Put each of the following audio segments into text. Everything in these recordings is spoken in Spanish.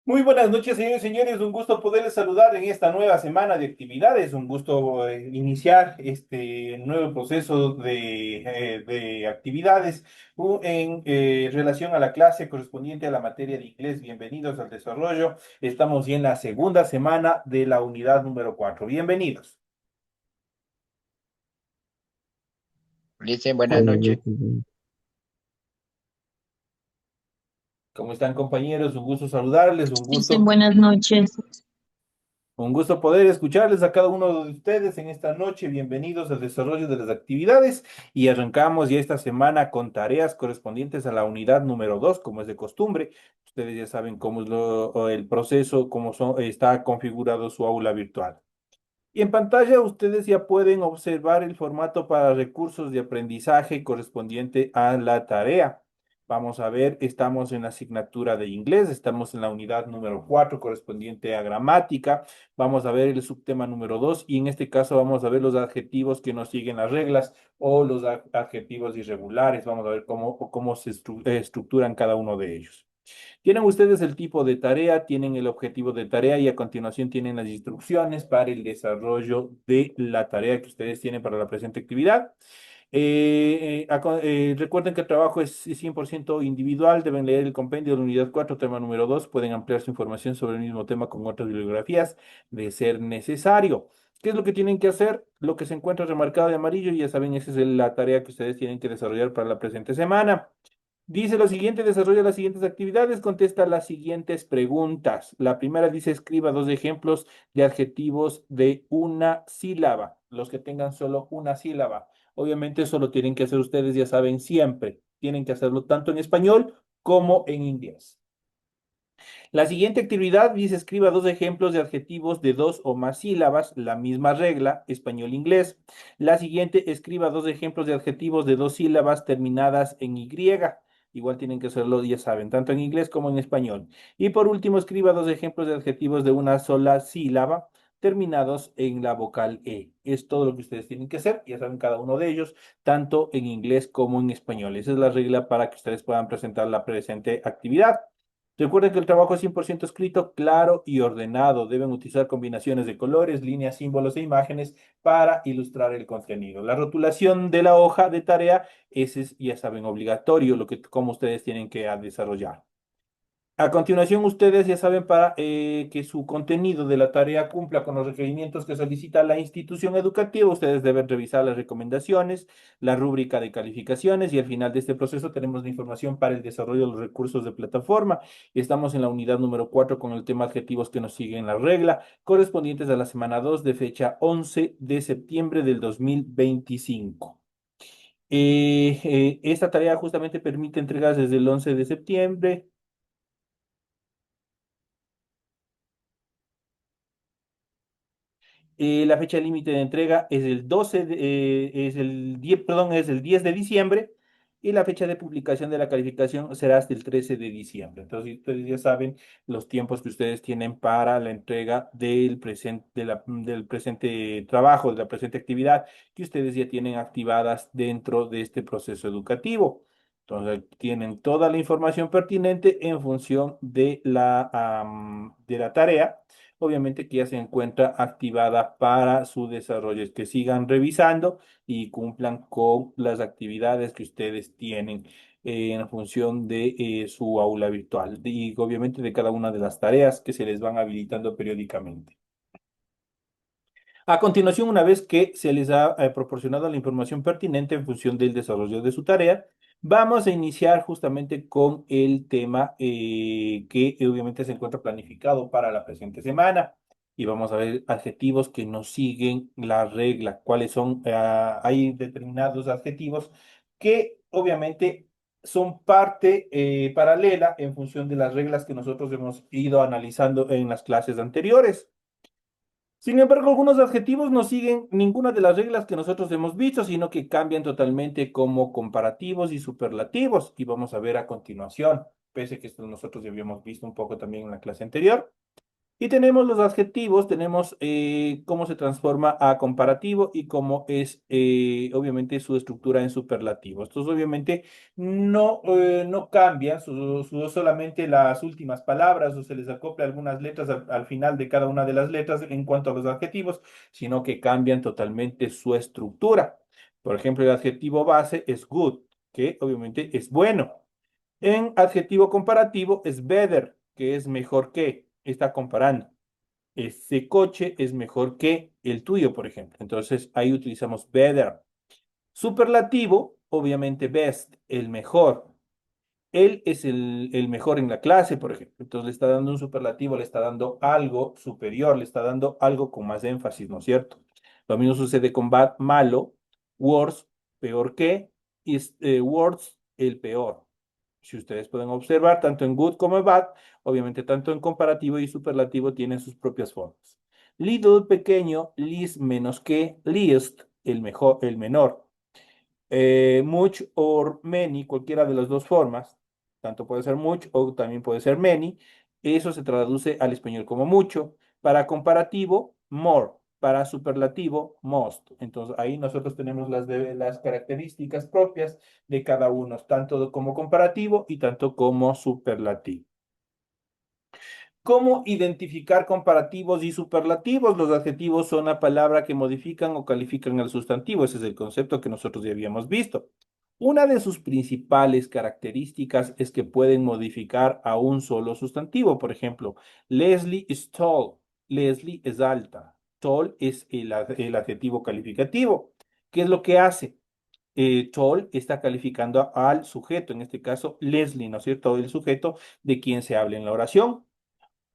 Muy buenas noches, señores y señores. Un gusto poderles saludar en esta nueva semana de actividades. Un gusto iniciar este nuevo proceso de actividades en relación a la clase correspondiente a la materia de inglés. Bienvenidos al desarrollo. Estamos ya en la segunda semana de la unidad número 4. Bienvenidos. Dicen buenas Buenas noches. noches. ¿Cómo están, compañeros? Un gusto saludarles. Un Dicen gusto. buenas noches. Un gusto poder escucharles a cada uno de ustedes en esta noche. Bienvenidos al desarrollo de las actividades y arrancamos ya esta semana con tareas correspondientes a la unidad número 2, como es de costumbre. Ustedes ya saben cómo es el proceso, está configurado su aula virtual. Y en pantalla ustedes ya pueden observar el formato para recursos de aprendizaje correspondiente a la tarea. Vamos a ver, estamos en la asignatura de inglés, estamos en la unidad número 4 correspondiente a gramática. Vamos a ver el subtema número 2 y en este caso vamos a ver los adjetivos que nos siguen las reglas o los adjetivos irregulares. Vamos a ver cómo se estructuran cada uno de ellos. Tienen ustedes el tipo de tarea, tienen el objetivo de tarea y a continuación tienen las instrucciones para el desarrollo de la tarea que ustedes tienen para la presente actividad. Recuerden que el trabajo es 100% individual, deben leer el compendio de la unidad 4, tema número 2, pueden ampliar su información sobre el mismo tema con otras bibliografías de ser necesario. ¿Qué es lo que tienen que hacer? Lo que se encuentra remarcado de amarillo, ya saben, esa es la tarea que ustedes tienen que desarrollar para la presente semana. Dice lo siguiente, desarrolla las siguientes actividades, contesta las siguientes preguntas. La primera dice, escriba dos ejemplos de adjetivos de una sílaba, los que tengan solo una sílaba. Obviamente eso lo tienen que hacer ustedes, ya saben, siempre. Tienen que hacerlo tanto en español como en inglés. La siguiente actividad dice, escriba dos ejemplos de adjetivos de dos o más sílabas, la misma regla, español-inglés. La siguiente, escriba dos ejemplos de adjetivos de dos sílabas terminadas en Y. Igual tienen que hacerlo, ya saben, tanto en inglés como en español. Y por último, escriba dos ejemplos de adjetivos de una sola sílaba terminados en la vocal E. Es todo lo que ustedes tienen que hacer, ya saben cada uno de ellos, tanto en inglés como en español. Esa es la regla para que ustedes puedan presentar la presente actividad. Recuerden que el trabajo es 100% escrito, claro y ordenado. Deben utilizar combinaciones de colores, líneas, símbolos e imágenes para ilustrar el contenido. La rotulación de la hoja de tarea, ese es, ya saben, obligatorio, cómo ustedes tienen que desarrollar. A continuación, ustedes ya saben para que su contenido de la tarea cumpla con los requerimientos que solicita la institución educativa, ustedes deben revisar las recomendaciones, la rúbrica de calificaciones y al final de este proceso tenemos la información para el desarrollo de los recursos de plataforma. Estamos en la unidad número 4 con el tema adjetivos que nos siguen la regla, correspondientes a la semana 2 de fecha 11 de septiembre del 2025. Esta tarea justamente permite entregas desde el 11 de septiembre. La fecha límite de entrega es el 12 es el 10, perdón, es el 10 de diciembre y la fecha de publicación de la calificación será hasta el 13 de diciembre. Entonces, ustedes ya saben los tiempos que ustedes tienen para la entrega del presente trabajo, de la presente actividad que ustedes ya tienen activadas dentro de este proceso educativo. Entonces, tienen toda la información pertinente en función de la tarea obviamente que ya se encuentra activada para su desarrollo. Es que sigan revisando y cumplan con las actividades que ustedes tienen en función de su aula virtual y obviamente de cada una de las tareas que se les van habilitando periódicamente. A continuación, una vez que se les ha proporcionado la información pertinente en función del desarrollo de su tarea, vamos a iniciar justamente con el tema que obviamente se encuentra planificado para la presente semana. Y vamos a ver adjetivos que nos siguen la regla. ¿Cuáles son? Hay determinados adjetivos que obviamente son parte paralela en función de las reglas que nosotros hemos ido analizando en las clases anteriores. Sin embargo, algunos adjetivos no siguen ninguna de las reglas que nosotros hemos visto, sino que cambian totalmente como comparativos y superlativos. Y vamos a ver a continuación, pese que esto nosotros ya habíamos visto un poco también en la clase anterior. Y tenemos los adjetivos, tenemos cómo se transforma a comparativo y cómo es obviamente su estructura en superlativo. Estos obviamente no cambian, solamente las últimas palabras o se les acopla algunas letras al final de cada una de las letras en cuanto a los adjetivos, sino que cambian totalmente su estructura. Por ejemplo, el adjetivo base es good, que obviamente es bueno. En adjetivo comparativo es better, que es mejor que, está comparando. Ese coche es mejor que el tuyo, por ejemplo. Entonces ahí utilizamos better. Superlativo, obviamente best, el mejor. Él es el mejor en la clase, por ejemplo. Entonces le está dando un superlativo, le está dando algo superior, le está dando algo con más énfasis, ¿no es cierto? Lo mismo sucede con bad, malo, worse, peor que, y worse, el peor. Si ustedes pueden observar, tanto en good como en bad, obviamente tanto en comparativo y superlativo tienen sus propias formas. Little, pequeño, least, menos que, least, el mejor, el menor. Much or many, cualquiera de las dos formas, tanto puede ser much o también puede ser many, eso se traduce al español como mucho. Para comparativo, more. Para superlativo, most. Entonces ahí nosotros tenemos las características propias de cada uno, tanto como comparativo y tanto como superlativo. ¿Cómo identificar comparativos y superlativos? Los adjetivos son la palabra que modifican o califican al sustantivo. Ese es el concepto que nosotros ya habíamos visto. Una de sus principales características es que pueden modificar a un solo sustantivo. Por ejemplo, Leslie is tall. Leslie es alta. Tall es el adjetivo calificativo. ¿Qué es lo que hace? Tall está calificando al sujeto, en este caso Leslie, ¿no es cierto? El sujeto de quien se habla en la oración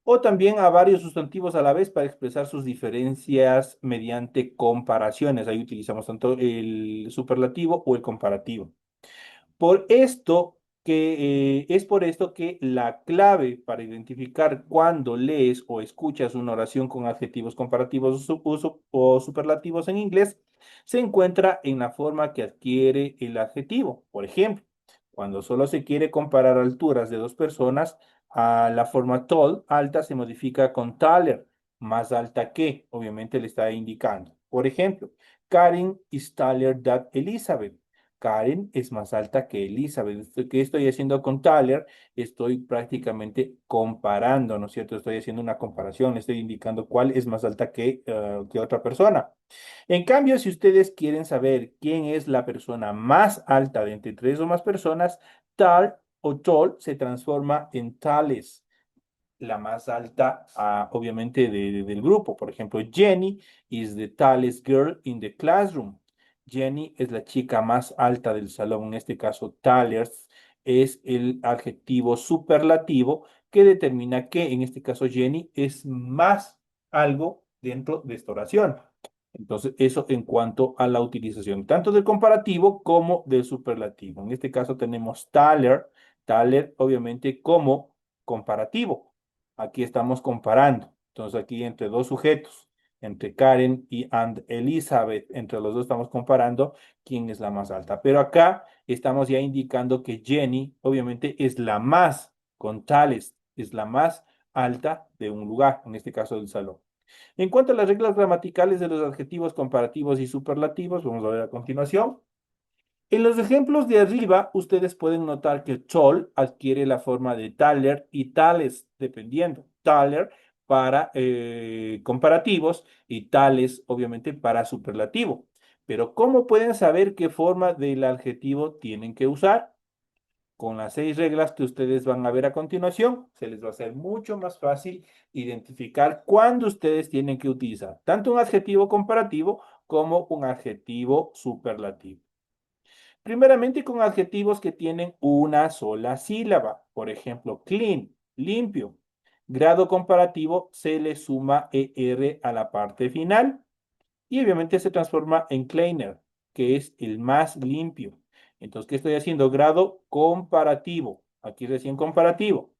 o también a varios sustantivos a la vez para expresar sus diferencias mediante comparaciones. Ahí utilizamos tanto el superlativo o el comparativo. Por esto es por esto que la clave para identificar cuando lees o escuchas una oración con adjetivos comparativos o superlativos en inglés se encuentra en la forma que adquiere el adjetivo. Por ejemplo, cuando solo se quiere comparar alturas de dos personas, a la forma tall, alta, se modifica con taller, más alta que, obviamente le está indicando. Por ejemplo, Karen is taller than Elizabeth. Karen es más alta que Elizabeth. ¿Qué estoy haciendo con Tyler? Estoy prácticamente comparando, ¿no es cierto? Estoy haciendo una comparación, estoy indicando cuál es más alta que otra persona. En cambio, si ustedes quieren saber quién es la persona más alta de entre tres o más personas, tal o tall se transforma en tales, la más alta, obviamente, del grupo. Por ejemplo, Jenny is the tallest girl in the classroom. Jenny es la chica más alta del salón. En este caso, tallest es el adjetivo superlativo que determina que, en este caso, Jenny es más algo dentro de esta oración. Entonces, eso en cuanto a la utilización tanto del comparativo como del superlativo. En este caso tenemos taller obviamente como comparativo. Aquí estamos comparando. Entonces, aquí entre dos sujetos, entre Karen y and Elizabeth, entre los dos estamos comparando quién es la más alta. Pero acá estamos ya indicando que Jenny obviamente es la más, con tales, es la más alta de un lugar, en este caso del salón. En cuanto a las reglas gramaticales de los adjetivos comparativos y superlativos, vamos a ver a continuación. En los ejemplos de arriba, ustedes pueden notar que tall adquiere la forma de taller y tales, dependiendo. Taller para comparativos y tales, obviamente, para superlativo. Pero ¿cómo pueden saber qué forma del adjetivo tienen que usar? Con las 6 reglas que ustedes van a ver a continuación, se les va a hacer mucho más fácil identificar cuándo ustedes tienen que utilizar tanto un adjetivo comparativo como un adjetivo superlativo. Primeramente con adjetivos que tienen una sola sílaba. Por ejemplo, clean, limpio. Grado comparativo se le suma ER a la parte final y obviamente se transforma en cleaner, que es el más limpio. Entonces, ¿qué estoy haciendo? Grado comparativo. Aquí recién comparativo.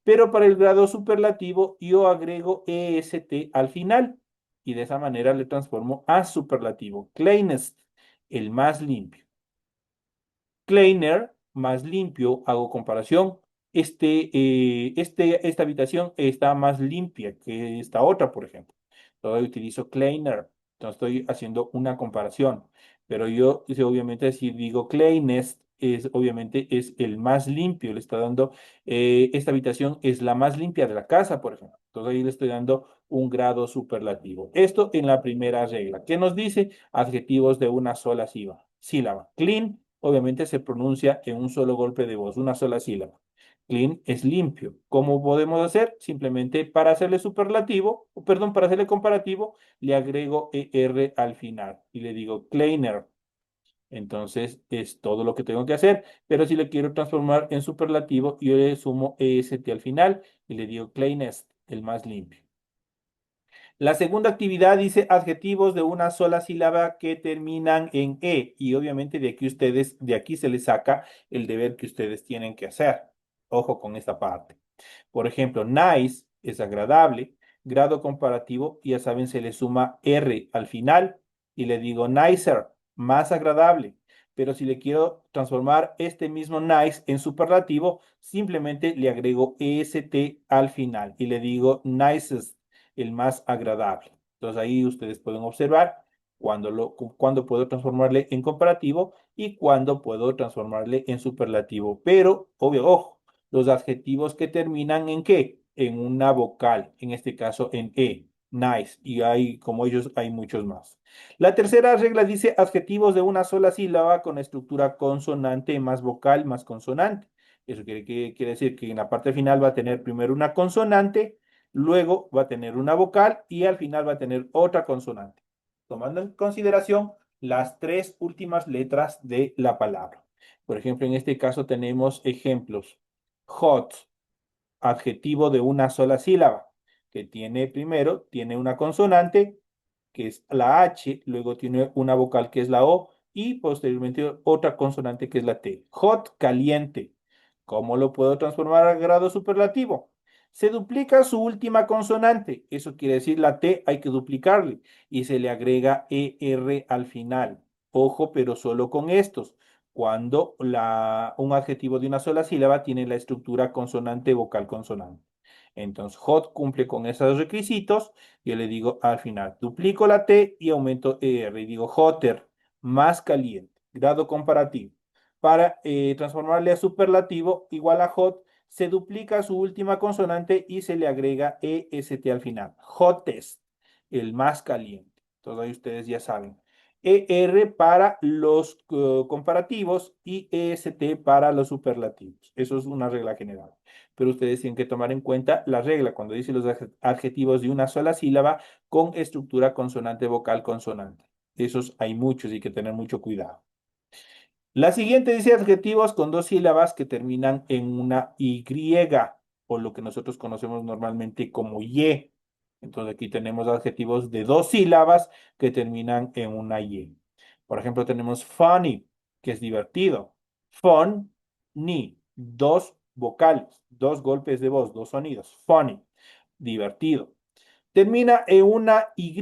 Pero para el grado superlativo yo agrego EST al final y de esa manera le transformo a superlativo. Cleanest, el más limpio. Cleaner, más limpio, hago comparación. esta habitación está más limpia que esta otra, por ejemplo. Todavía utilizo cleaner, entonces estoy haciendo una comparación. Pero yo, obviamente, si digo cleanest, obviamente es el más limpio, le está dando, esta habitación es la más limpia de la casa, por ejemplo. Entonces ahí le estoy dando un grado superlativo. Esto en la primera regla. ¿Qué nos dice? Adjetivos de una sola sílaba. Clean, obviamente, se pronuncia en un solo golpe de voz, una sola sílaba. Clean es limpio. ¿Cómo podemos hacer? Simplemente para hacerle superlativo, perdón, para hacerle comparativo, le agrego ER al final y le digo cleaner. Entonces es todo lo que tengo que hacer, pero si le quiero transformar en superlativo, yo le sumo EST al final y le digo cleanest, el más limpio. La segunda actividad dice adjetivos de una sola sílaba que terminan en E y obviamente de aquí se les saca el deber que ustedes tienen que hacer. Ojo con esta parte. Por ejemplo, nice es agradable, grado comparativo, ya saben, se le suma R al final y le digo nicer, más agradable. Pero si le quiero transformar este mismo nice en superlativo, simplemente le agrego EST al final y le digo nicest, el más agradable. Entonces ahí ustedes pueden observar cuando puedo transformarle en comparativo y cuando puedo transformarle en superlativo. Pero, obvio, ojo, los adjetivos que terminan en qué, en una vocal, en este caso en E, nice, y hay, como ellos, hay muchos más. La tercera regla dice adjetivos de una sola sílaba con estructura consonante más vocal más consonante. Eso quiere decir que en la parte final va a tener primero una consonante, luego va a tener una vocal y al final va a tener otra consonante, tomando en consideración las tres últimas letras de la palabra. Por ejemplo, en este caso tenemos ejemplos. Hot, adjetivo de una sola sílaba, que tiene una consonante, que es la H, luego tiene una vocal que es la O, y posteriormente otra consonante que es la T. Hot, caliente. ¿Cómo lo puedo transformar a grado superlativo? Se duplica su última consonante, eso quiere decir la T hay que duplicarle y se le agrega ER al final. Ojo, pero solo con estos cuando un adjetivo de una sola sílaba tiene la estructura consonante vocal consonante. Entonces, hot cumple con esos requisitos. Yo le digo al final, duplico la T y aumento R y digo hotter, más caliente, grado comparativo. Para transformarle a superlativo igual a hot, se duplica su última consonante y se le agrega EST al final. Hottest, el más caliente. Entonces ahí ustedes ya saben. ER para los comparativos y EST para los superlativos. Eso es una regla general. Pero ustedes tienen que tomar en cuenta la regla cuando dice los adjetivos de una sola sílaba con estructura consonante vocal consonante. Esos hay muchos y hay que tener mucho cuidado. La siguiente dice adjetivos con dos sílabas que terminan en una Y o lo que nosotros conocemos normalmente como Y. Entonces aquí tenemos adjetivos de dos sílabas que terminan en una Y. Por ejemplo, tenemos funny, que es divertido. Fun, ni, dos vocales, dos golpes de voz, dos sonidos. Funny, divertido. Termina en una Y,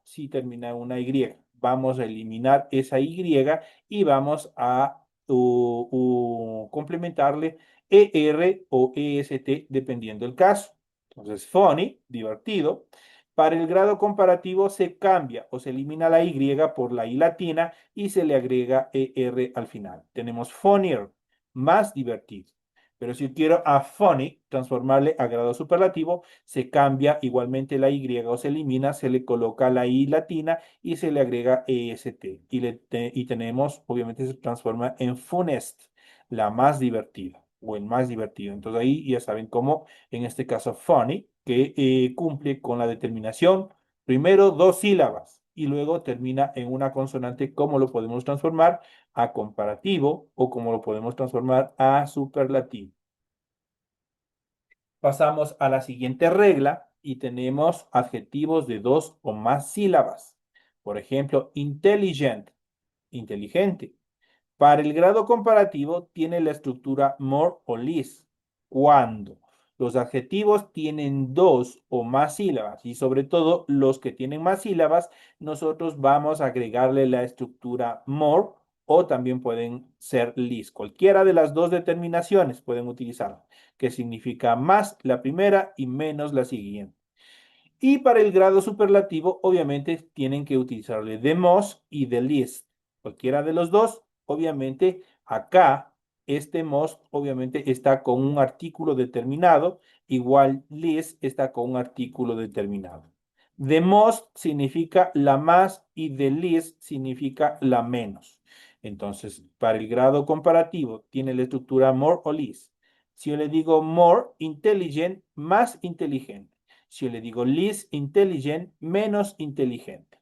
sí termina en una Y. Vamos a eliminar esa Y y vamos a complementarle ER o EST dependiendo del caso. Entonces, funny, divertido. Para el grado comparativo se cambia o se elimina la Y por la I latina y se le agrega ER al final. Tenemos funnier, más divertido. Pero si quiero a funny, transformarle a grado superlativo, se cambia igualmente la Y o se elimina, se le coloca la I latina y se le agrega EST. Y tenemos, obviamente se transforma en funest, la más divertida o el más divertido. Entonces ahí ya saben cómo, en este caso funny, que cumple con la determinación, primero dos sílabas y luego termina en una consonante, ¿cómo lo podemos transformar? A comparativo o como lo podemos transformar a superlativo. Pasamos a la siguiente regla y tenemos adjetivos de dos o más sílabas. Por ejemplo, intelligent, inteligente. Para el grado comparativo tiene la estructura more o less. Cuando los adjetivos tienen dos o más sílabas y sobre todo los que tienen más sílabas, nosotros vamos a agregarle la estructura more o también pueden ser lis. Cualquiera de las dos determinaciones pueden utilizar, que significa más la primera y menos la siguiente. Y para el grado superlativo, obviamente, tienen que utilizarle the most y the least. Cualquiera de los dos, obviamente, acá, este most, obviamente, está con un artículo determinado, igual least está con un artículo determinado. The most significa la más y the least significa la menos. Entonces, para el grado comparativo, tiene la estructura more o least. Si yo le digo more intelligent, más inteligente. Si yo le digo least intelligent, menos inteligente.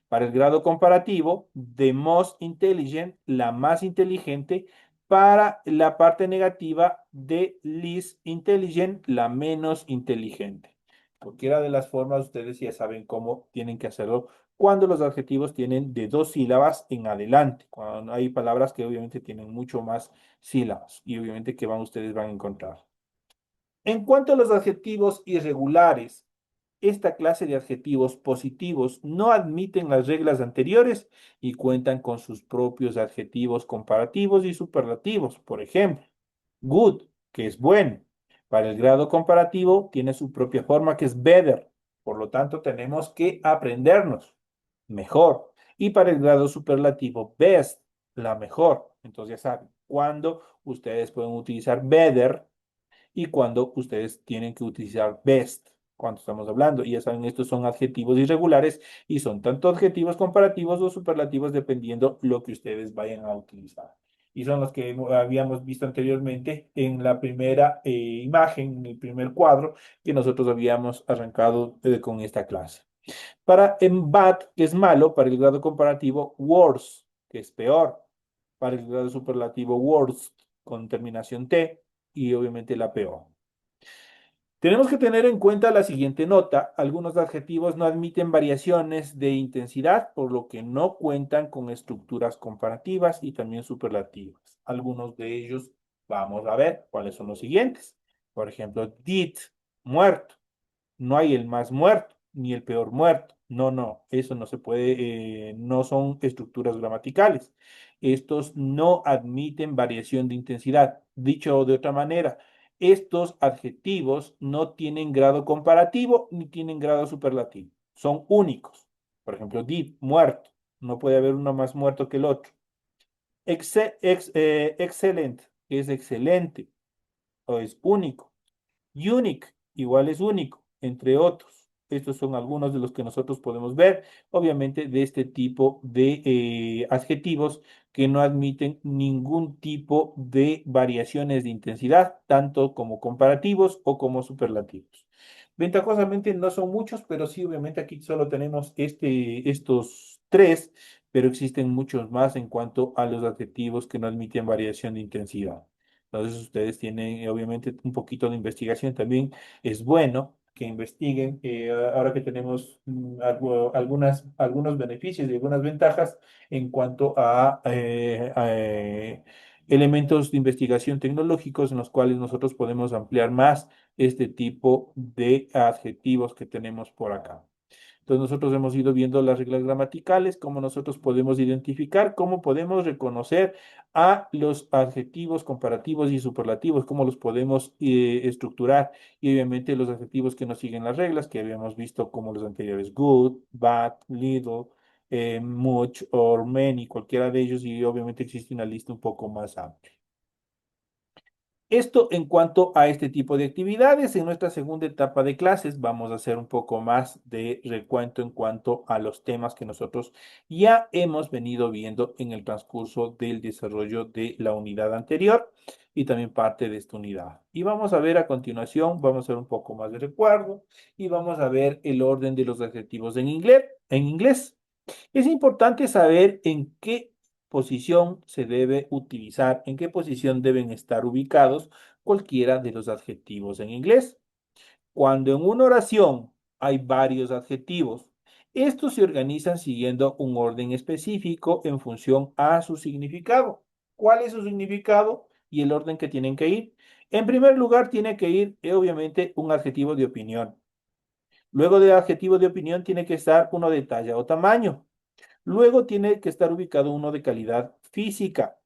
Para el grado comparativo, the most intelligent, la más inteligente. Para la parte negativa, de least intelligent, la menos inteligente. Cualquiera de las formas, ustedes ya saben cómo tienen que hacerlo cuando los adjetivos tienen de dos sílabas en adelante. Cuando hay palabras que obviamente tienen mucho más sílabas y obviamente que ustedes van a encontrar. En cuanto a los adjetivos irregulares, esta clase de adjetivos positivos no admiten las reglas anteriores y cuentan con sus propios adjetivos comparativos y superlativos. Por ejemplo, good, que es bueno. Para el grado comparativo tiene su propia forma que es better. Por lo tanto, tenemos que aprendernos mejor. Y para el grado superlativo, best, la mejor. Entonces ya saben, cuando ustedes pueden utilizar better y cuando ustedes tienen que utilizar best, cuando estamos hablando. Y ya saben, estos son adjetivos irregulares y son tanto adjetivos comparativos o superlativos dependiendo lo que ustedes vayan a utilizar. Y son los que habíamos visto anteriormente en la primera imagen, en el primer cuadro que nosotros habíamos arrancado con esta clase. Para en bad, que es malo, para el grado comparativo, worse, que es peor. Para el grado superlativo, worst, con terminación T, y obviamente la peor. Tenemos que tener en cuenta la siguiente nota. Algunos adjetivos no admiten variaciones de intensidad, por lo que no cuentan con estructuras comparativas y también superlativas. Algunos de ellos vamos a ver cuáles son los siguientes. Por ejemplo, did, muerto. No hay el más muerto ni el peor muerto. No, no, eso no se puede, no son estructuras gramaticales. Estos no admiten variación de intensidad. Dicho de otra manera, estos adjetivos no tienen grado comparativo ni tienen grado superlativo. Son únicos. Por ejemplo, deep, muerto. No puede haber uno más muerto que el otro. Excellent, es excelente o es único. Unique, igual es único, entre otros. Estos son algunos de los que nosotros podemos ver, obviamente, de este tipo de adjetivos que no admiten ningún tipo de variaciones de intensidad, tanto como comparativos o como superlativos. Ventajosamente no son muchos, pero sí, obviamente aquí solo tenemos estos tres, pero existen muchos más en cuanto a los adjetivos que no admiten variación de intensidad. Entonces ustedes tienen, obviamente, un poquito de investigación también. Es bueno que investiguen, ahora que tenemos algunos beneficios y algunas ventajas en cuanto a elementos de investigación tecnológicos en los cuales nosotros podemos ampliar más este tipo de adjetivos que tenemos por acá. Entonces nosotros hemos ido viendo las reglas gramaticales, cómo nosotros podemos identificar, cómo podemos reconocer a los adjetivos comparativos y superlativos, cómo los podemos estructurar y obviamente los adjetivos que nos siguen las reglas que habíamos visto como los anteriores, good, bad, little, much or many, cualquiera de ellos y obviamente existe una lista un poco más amplia. Esto en cuanto a este tipo de actividades. En nuestra segunda etapa de clases vamos a hacer un poco más de recuento en cuanto a los temas que nosotros ya hemos venido viendo en el transcurso del desarrollo de la unidad anterior y también parte de esta unidad. Y vamos a ver a continuación, vamos a hacer un poco más de recuerdo y vamos a ver el orden de los adjetivos en inglés. Es importante saber en qué posición se debe utilizar, en qué posición deben estar ubicados cualquiera de los adjetivos en inglés. Cuando en una oración hay varios adjetivos, estos se organizan siguiendo un orden específico en función a su significado. ¿Cuál es su significado y el orden que tienen que ir? En primer lugar, tiene que ir, obviamente, un adjetivo de opinión. Luego del adjetivo de opinión tiene que estar uno de talla o tamaño. Luego tiene que estar ubicado uno de calidad física.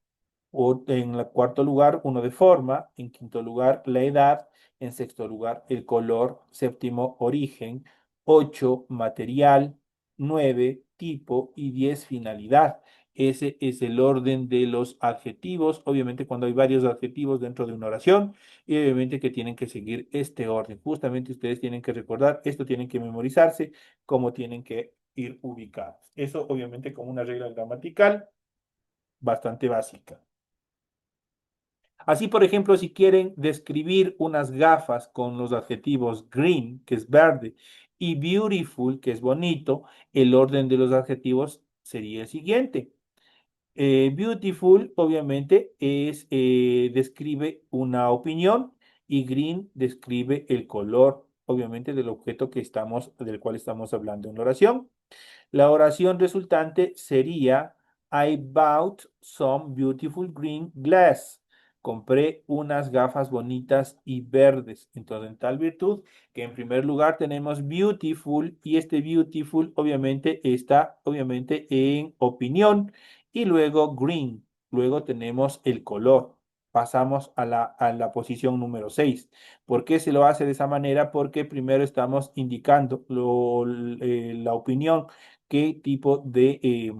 O en el cuarto lugar, uno de forma. En quinto lugar, la edad. En sexto lugar, el color. Séptimo, origen. Ocho, material. Nueve, tipo. Y 10, finalidad. Ese es el orden de los adjetivos. Obviamente, cuando hay varios adjetivos dentro de una oración, y obviamente que tienen que seguir este orden. Justamente ustedes tienen que recordar, esto tienen que memorizarse, cómo tienen que ir ubicados. Eso, obviamente, como una regla gramatical bastante básica. Así, por ejemplo, si quieren describir unas gafas con los adjetivos green, que es verde, y beautiful, que es bonito, el orden de los adjetivos sería el siguiente. Beautiful, obviamente, describe una opinión y green describe el color, obviamente, del objeto del cual estamos hablando en la oración. La oración resultante sería: I bought some beautiful green glass. Compré unas gafas bonitas y verdes. Entonces, en tal virtud que en primer lugar tenemos beautiful y este beautiful obviamente está obviamente en opinión y luego green. Luego tenemos el color. Pasamos a la posición número 6. ¿Por qué se lo hace de esa manera? Porque primero estamos indicando la opinión, qué tipo de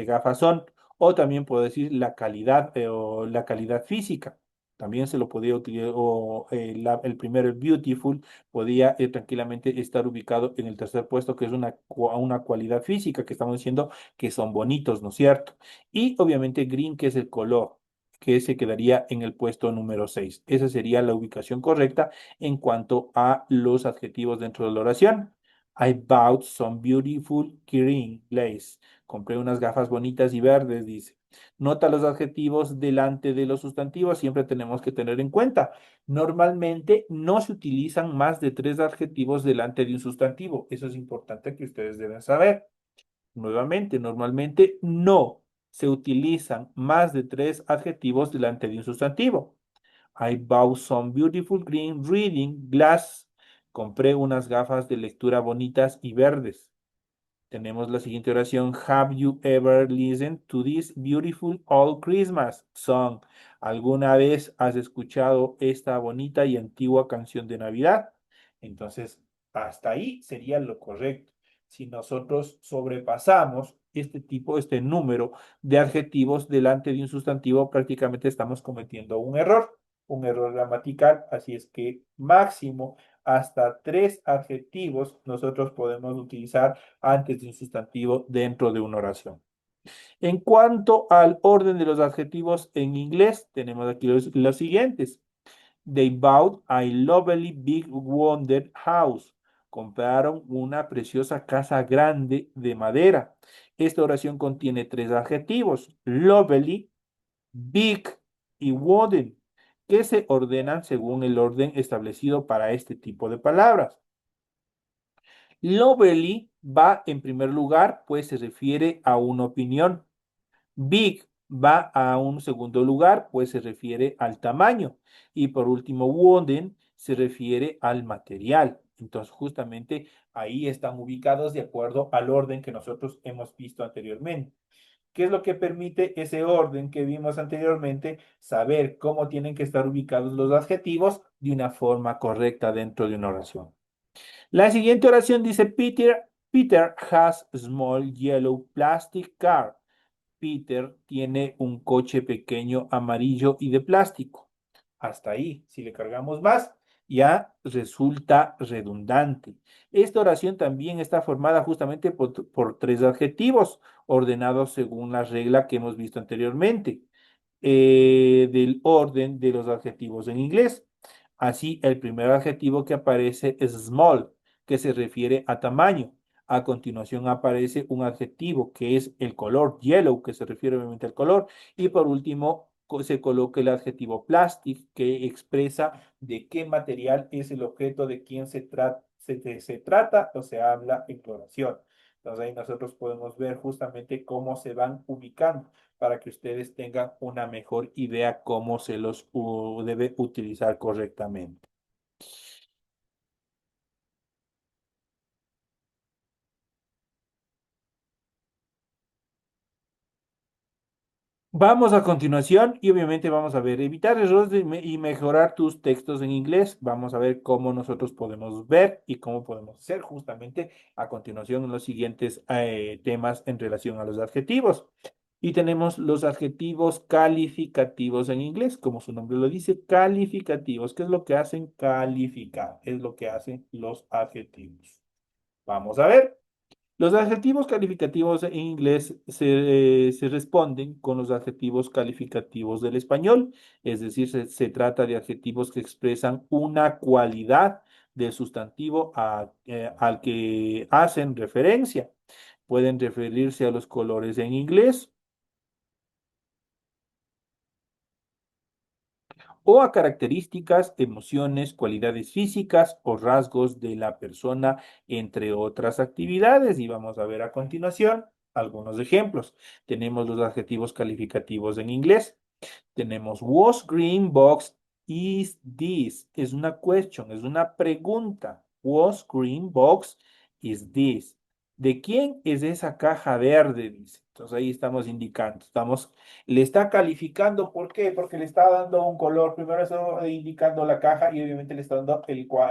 gafas son, o también puedo decir la calidad o la calidad física. También se lo podía utilizar, o el primero, el beautiful, podía tranquilamente estar ubicado en el tercer puesto, que es una cualidad física, que estamos diciendo que son bonitos, ¿no es cierto? Y obviamente green, que es el color, que se quedaría en el puesto número 6. Esa sería la ubicación correcta en cuanto a los adjetivos dentro de la oración. I bought some beautiful green lace. Compré unas gafas bonitas y verdes, dice. Nota los adjetivos delante de los sustantivos, siempre tenemos que tener en cuenta. Normalmente no se utilizan más de tres adjetivos delante de un sustantivo. Eso es importante que ustedes deben saber. Nuevamente, normalmente no se utilizan más de tres adjetivos delante de un sustantivo. I bought some beautiful green reading glasses. Compré unas gafas de lectura bonitas y verdes. Tenemos la siguiente oración. Have you ever listened to this beautiful old Christmas song? ¿Alguna vez has escuchado esta bonita y antigua canción de Navidad? Entonces, hasta ahí sería lo correcto. Si nosotros sobrepasamos este número de adjetivos delante de un sustantivo, prácticamente estamos cometiendo un error gramatical. Así es que máximo hasta tres adjetivos nosotros podemos utilizar antes de un sustantivo dentro de una oración. En cuanto al orden de los adjetivos en inglés, tenemos aquí los siguientes. They bought a lovely big wonder house. Compraron una preciosa casa grande de madera. Esta oración contiene tres adjetivos: lovely, big y wooden, que se ordenan según el orden establecido para este tipo de palabras. Lovely va en primer lugar, pues se refiere a una opinión. Big va a un segundo lugar, pues se refiere al tamaño. Y por último, wooden se refiere al material. Entonces, justamente ahí están ubicados de acuerdo al orden que nosotros hemos visto anteriormente. ¿Qué es lo que permite ese orden que vimos anteriormente? Saber cómo tienen que estar ubicados los adjetivos de una forma correcta dentro de una oración. La siguiente oración dice: Peter has a small yellow plastic car. Peter tiene un coche pequeño amarillo y de plástico. Hasta ahí, si le cargamos más, ya resulta redundante. Esta oración también está formada justamente por tres adjetivos ordenados según la regla que hemos visto anteriormente, del orden de los adjetivos en inglés. Así, el primer adjetivo que aparece es small, que se refiere a tamaño. A continuación aparece un adjetivo que es el color, yellow, que se refiere obviamente al color. Y por último se coloca el adjetivo plastic, que expresa de qué material es el objeto de quien se trata o se habla en la oración. Entonces ahí nosotros podemos ver justamente cómo se van ubicando para que ustedes tengan una mejor idea cómo se los debe utilizar correctamente. Vamos a continuación y obviamente vamos a ver evitar errores y mejorar tus textos en inglés. Vamos a ver cómo nosotros podemos ver y cómo podemos hacer justamente a continuación en los siguientes temas en relación a los adjetivos. Y tenemos los adjetivos calificativos en inglés, como su nombre lo dice, calificativos. ¿Qué es lo que hacen? Calificar. Es lo que hacen los adjetivos. Vamos a ver. Los adjetivos calificativos en inglés se responden con los adjetivos calificativos del español, es decir, se trata de adjetivos que expresan una cualidad del sustantivo al que hacen referencia. Pueden referirse a los colores en inglés o a características, emociones, cualidades físicas o rasgos de la persona, entre otras actividades. Y vamos a ver a continuación algunos ejemplos. Tenemos los adjetivos calificativos en inglés. Tenemos was green box is this. Es una question, es una pregunta. Was green box is this. ¿De quién es esa caja verde? Dice. Entonces ahí estamos indicando, le está calificando. ¿Por qué? Porque le está dando un color. Primero está indicando la caja y obviamente le está dando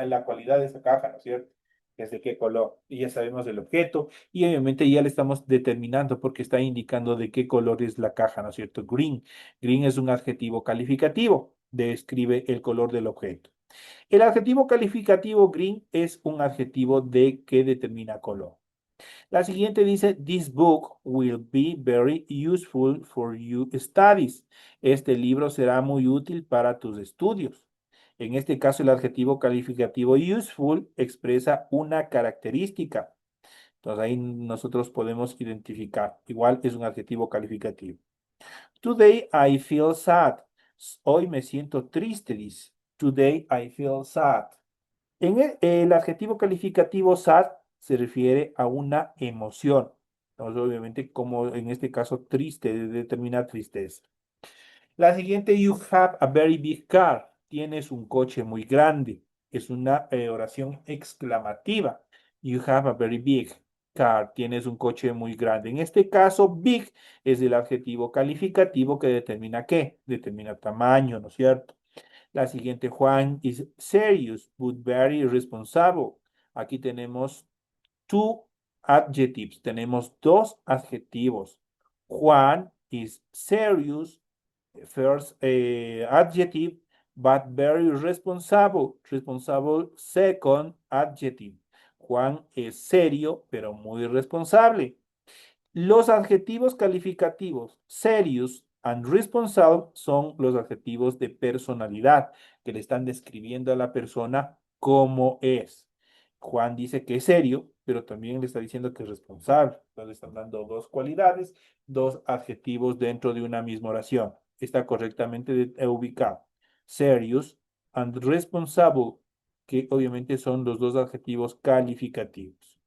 la cualidad de esa caja, ¿no es cierto? Es de qué color. Y ya sabemos el objeto. Y obviamente ya le estamos determinando porque está indicando de qué color es la caja, ¿no es cierto? Green. Green es un adjetivo calificativo, describe el color del objeto. El adjetivo calificativo green es un adjetivo de que determina color. La siguiente dice, This book will be very useful for your studies. Este libro será muy útil para tus estudios. En este caso, el adjetivo calificativo useful expresa una característica. Entonces ahí nosotros podemos identificar. Igual es un adjetivo calificativo. Today I feel sad. Hoy me siento triste, dice. Today I feel sad. El adjetivo calificativo sad se refiere a una emoción. Entonces, obviamente, como en este caso triste, determina tristeza. La siguiente, you have a very big car. Tienes un coche muy grande. Es una oración exclamativa. You have a very big car. Tienes un coche muy grande. En este caso, big es el adjetivo calificativo que determina qué. Determina tamaño, ¿no es cierto? La siguiente, Juan is serious but very responsible. Aquí tenemos two adjectives. Tenemos dos adjetivos. Juan is serious, first adjective, but very responsible. Responsible, second adjective. Juan es serio, pero muy responsable. Los adjetivos calificativos serious and responsible son los adjetivos de personalidad que le están describiendo a la persona cómo es. Juan dice que es serio, pero también le está diciendo que es responsable. Entonces están dando dos cualidades, dos adjetivos dentro de una misma oración. Está correctamente ubicado. Serious and responsible, que obviamente son los dos adjetivos calificativos.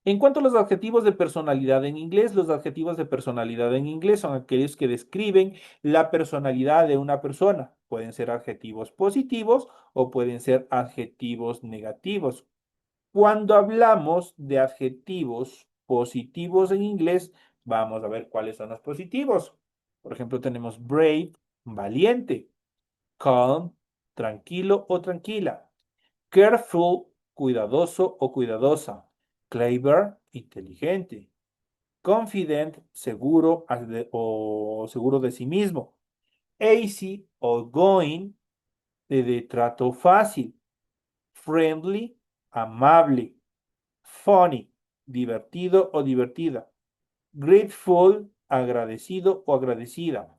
En cuanto a los adjetivos de personalidad en inglés, los adjetivos de personalidad en inglés son aquellos que describen la personalidad de una persona. Pueden ser adjetivos positivos o pueden ser adjetivos negativos. Cuando hablamos de adjetivos positivos en inglés, vamos a ver cuáles son los positivos. Por ejemplo, tenemos brave, valiente; calm, tranquilo o tranquila; careful, cuidadoso o cuidadosa; clever, inteligente; confident, seguro o seguro de sí mismo; easy o going, de trato fácil; friendly, amable; funny, divertido o divertida; grateful, agradecido o agradecida;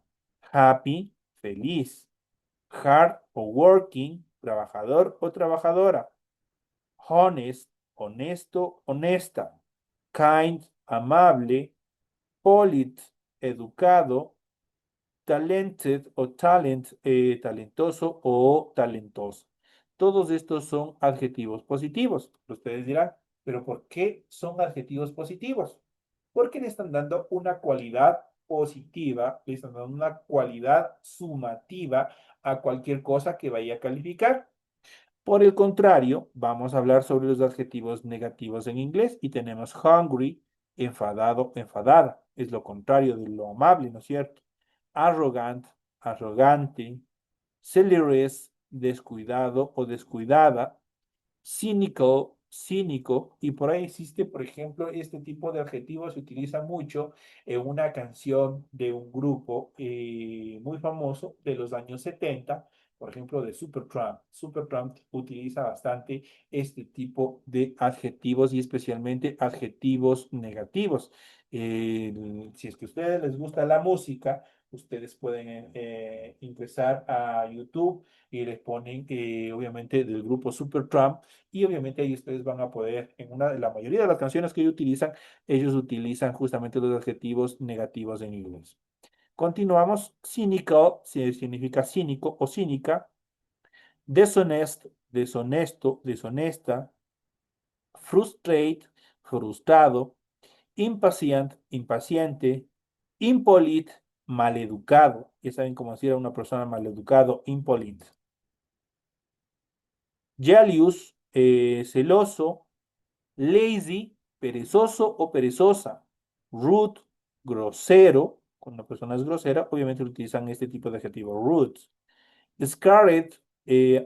happy, feliz; hard o working, trabajador o trabajadora; honest, honesto, honesta; kind, amable; polite, educado; talented o talentoso o talentosa. Todos estos son adjetivos positivos. Ustedes dirán, pero ¿por qué son adjetivos positivos? Porque le están dando una cualidad positiva, le están dando una cualidad sumativa a cualquier cosa que vaya a calificar. Por el contrario, vamos a hablar sobre los adjetivos negativos en inglés y tenemos hungry, enfadado, enfadada; es lo contrario de lo amable, ¿no es cierto? Arrogant, arrogante, celerous, descuidado o descuidada, cynical, cínico, y por ahí existe, por ejemplo, este tipo de adjetivos se utiliza mucho en una canción de un grupo muy famoso de los años 70, por ejemplo, de Supertramp. Supertramp utiliza bastante este tipo de adjetivos y especialmente adjetivos negativos. Si es que a ustedes les gusta la música, ustedes pueden ingresar a YouTube y les ponen, obviamente, del grupo Supertramp y obviamente ahí ustedes van a poder, en la mayoría de las canciones que ellos utilizan justamente los adjetivos negativos en inglés. Continuamos. Cynical significa cínico o cínica. Deshonest, deshonesto, deshonesta. Frustrate, frustrado. Impatient, impaciente. Impolite, maleducado. Ya saben cómo decir a una persona maleducado, impolite. Jealous, celoso. Lazy, perezoso o perezosa. Rude, grosero. Cuando una persona es grosera, obviamente utilizan este tipo de adjetivo, rude. Scared,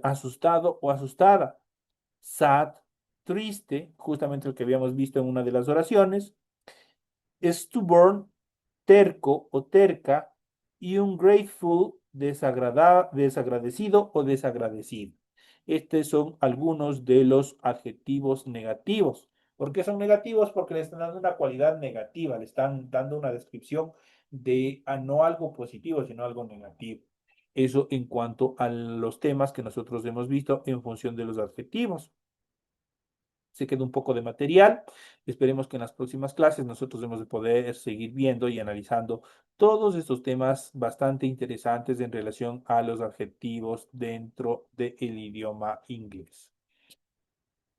asustado o asustada. Sad, triste, justamente lo que habíamos visto en una de las oraciones. Stubborn, terco o terca. Y ungrateful, desagradecido o desagradecido. Estos son algunos de los adjetivos negativos. ¿Por qué son negativos? Porque le están dando una cualidad negativa, le están dando una descripción de no algo positivo, sino algo negativo. Eso en cuanto a los temas que nosotros hemos visto en función de los adjetivos. Se queda un poco de material. Esperemos que en las próximas clases nosotros debemos de poder seguir viendo y analizando todos estos temas bastante interesantes en relación a los adjetivos dentro del idioma inglés.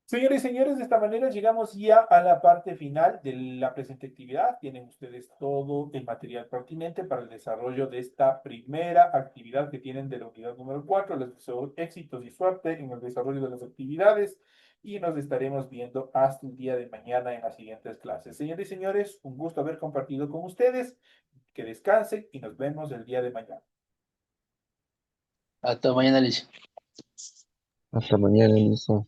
Señores y señores, de esta manera llegamos ya a la parte final de la presente actividad. Tienen ustedes todo el material pertinente para el desarrollo de esta primera actividad que tienen de la unidad número 4. Les deseo éxitos y suerte en el desarrollo de las actividades y nos estaremos viendo hasta el día de mañana en las siguientes clases. Señores y señores, un gusto haber compartido con ustedes. Que descansen y nos vemos el día de mañana. Hasta mañana, Alicia. Hasta mañana, listo.